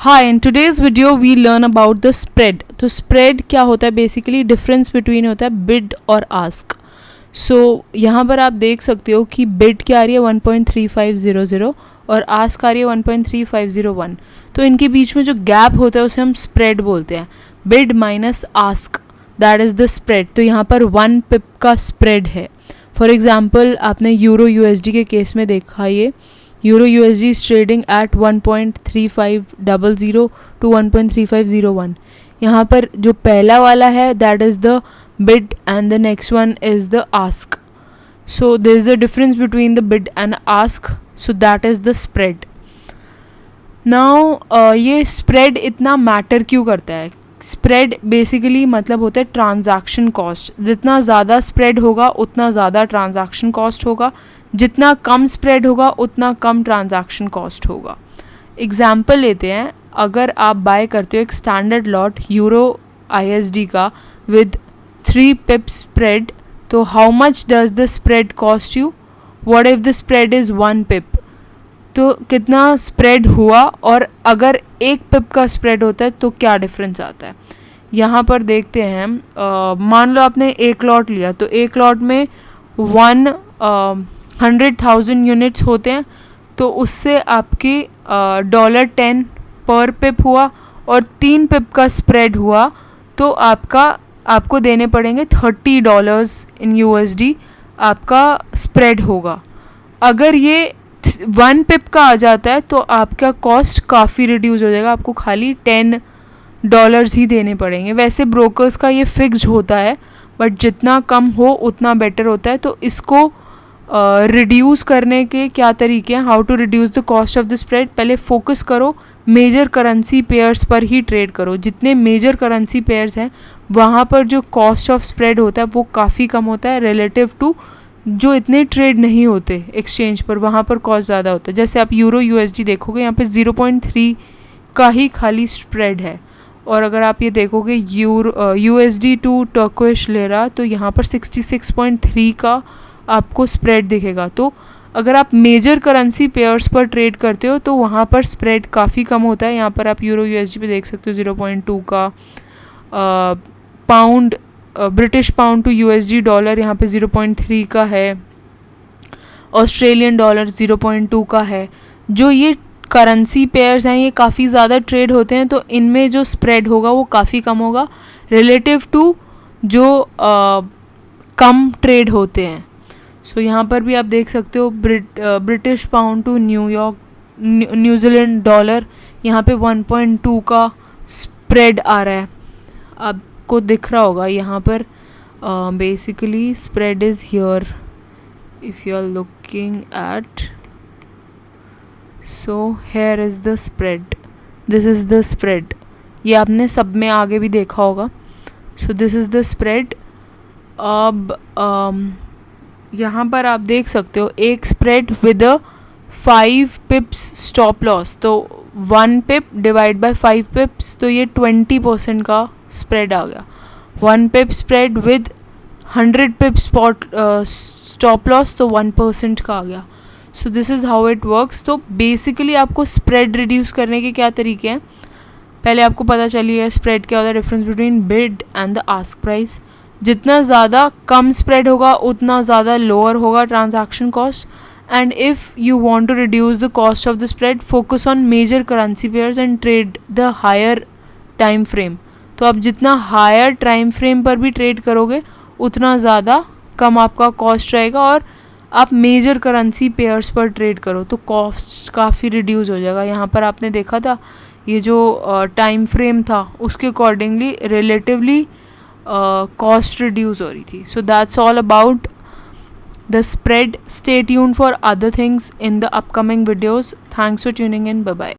Hi, in today's video we learn about the spread. तो spread क्या होता है? बेसिकली डिफरेंस बिटवीन होता है बिड और आस्क. सो यहाँ पर आप देख सकते हो कि बिड क्या आ रही है 1.3500 और आस्क आ रही है 1.3501. तो इनके बीच में जो गैप होता है उसे हम स्प्रेड बोलते हैं. Bid minus ask, that is the spread. तो यहाँ पर 1 पिप का स्प्रेड है. फॉर एग्जाम्पल आपने यूरो यूएसडी के केस में देखा, ये euro USD is trading at 1.3500 to 1.3501. यहाँ पर जो पहला वाला है that is the bid and the next one is the ask. So there is a difference between the bid and ask, so that is the spread. Now ये spread इतना matter क्यों करता है? स्प्रेड बेसिकली मतलब होता है transaction cost. जितना ज़्यादा स्प्रेड होगा उतना ज़्यादा ट्रांजैक्शन कॉस्ट होगा, जितना कम स्प्रेड होगा उतना कम ट्रांजैक्शन कॉस्ट होगा. एग्जाम्पल लेते हैं, अगर आप बाय करते हो एक स्टैंडर्ड लॉट यूरो ISD का विद 3 pips spread, तो how much does the spread cost you? What if the spread is 1 pip? तो कितना स्प्रेड हुआ, और अगर 1 पिप का स्प्रेड होता है तो क्या डिफरेंस आता है. यहाँ पर देखते हैं. मान लो आपने एक लॉट लिया, तो एक लॉट में 100,000 यूनिट्स होते हैं, तो उससे आपकी $10 पर पिप हुआ और 3 पिप का स्प्रेड हुआ, तो आपको देने पड़ेंगे $30 इन USD आपका स्प्रेड होगा. अगर ये 1 पिप का आ जाता है तो आपका कॉस्ट काफ़ी रिड्यूस हो जाएगा, आपको खाली $10 ही देने पड़ेंगे. वैसे ब्रोकर्स का ये फिक्स्ड होता है, बट जितना कम हो उतना बेटर होता है. तो इसको रिड्यूस करने के क्या तरीके हैं, how to reduce the cost of the spread. पहले फोकस करो मेजर करेंसी पेयर्स पर ही ट्रेड करो. जितने मेजर करेंसी पेयर्स हैं वहाँ पर जो कॉस्ट ऑफ स्प्रेड होता है वो काफ़ी कम होता है रिलेटिव टू जो इतने ट्रेड नहीं होते एक्सचेंज पर, वहाँ पर कॉस्ट ज़्यादा होता है. जैसे आप यूरो USD देखोगे, यहाँ पे 0.3 का ही खाली स्प्रेड है. और अगर आप ये देखोगे USD टू टर्किश लिरा, तो यहाँ पर 66.3 का आपको स्प्रेड दिखेगा. तो अगर आप मेजर करेंसी पेयर्स पर ट्रेड करते हो तो वहाँ पर स्प्रेड काफ़ी कम होता है. यहाँ पर आप यूरो USD पे देख सकते हो 0.2 का. Pound British pound to USD dollar यहाँ पे 0.3 का है. ऑस्ट्रेलियन डॉलर 0.2 का है. जो ये करेंसी पेयर्स हैं ये काफ़ी ज़्यादा ट्रेड होते हैं, तो इनमें जो स्प्रेड होगा वो काफ़ी कम होगा रिलेटिव टू जो कम ट्रेड होते हैं. सो यहाँ पर भी आप देख सकते हो British pound to New Zealand dollar, यहाँ पे 1.2 का स्प्रेड आ रहा है. आपको दिख रहा होगा यहाँ पर. Basically spread is here if you are looking at. So here is the spread, this is the spread. ये आपने सब में आगे भी देखा होगा. So this is the spread. अब यहाँ पर आप देख सकते हो एक spread with 5 pips stop loss. तो 1 पिप डिवाइड बाय 5 पिप्स, तो ये 20% का स्प्रेड आ गया. 1 pip spread with 100 pip stop loss, तो 1% का आ गया. So this is how it works. तो बेसिकली आपको स्प्रेड रिड्यूस करने के क्या तरीके हैं, पहले आपको पता चलिए स्प्रेड क्या होता है, difference between bid and the ask price. जितना ज़्यादा कम स्प्रेड होगा उतना ज़्यादा लोअर होगा transaction cost. And if you want to reduce the cost of the spread, focus on major currency pairs and trade the higher time frame. तो आप जितना हायर टाइम फ्रेम पर भी ट्रेड करोगे उतना ज़्यादा कम आपका कॉस्ट रहेगा, और आप मेजर करेंसी पेयर्स पर ट्रेड करो तो कॉस्ट काफ़ी रिड्यूस हो जाएगा. यहाँ पर आपने देखा था ये जो टाइम फ्रेम था उसके अकॉर्डिंगली रिलेटिवली cost reduce हो रही थी. So that's all about the spread. Stay tuned for other things in the upcoming videos. Thanks for tuning in. Bye bye.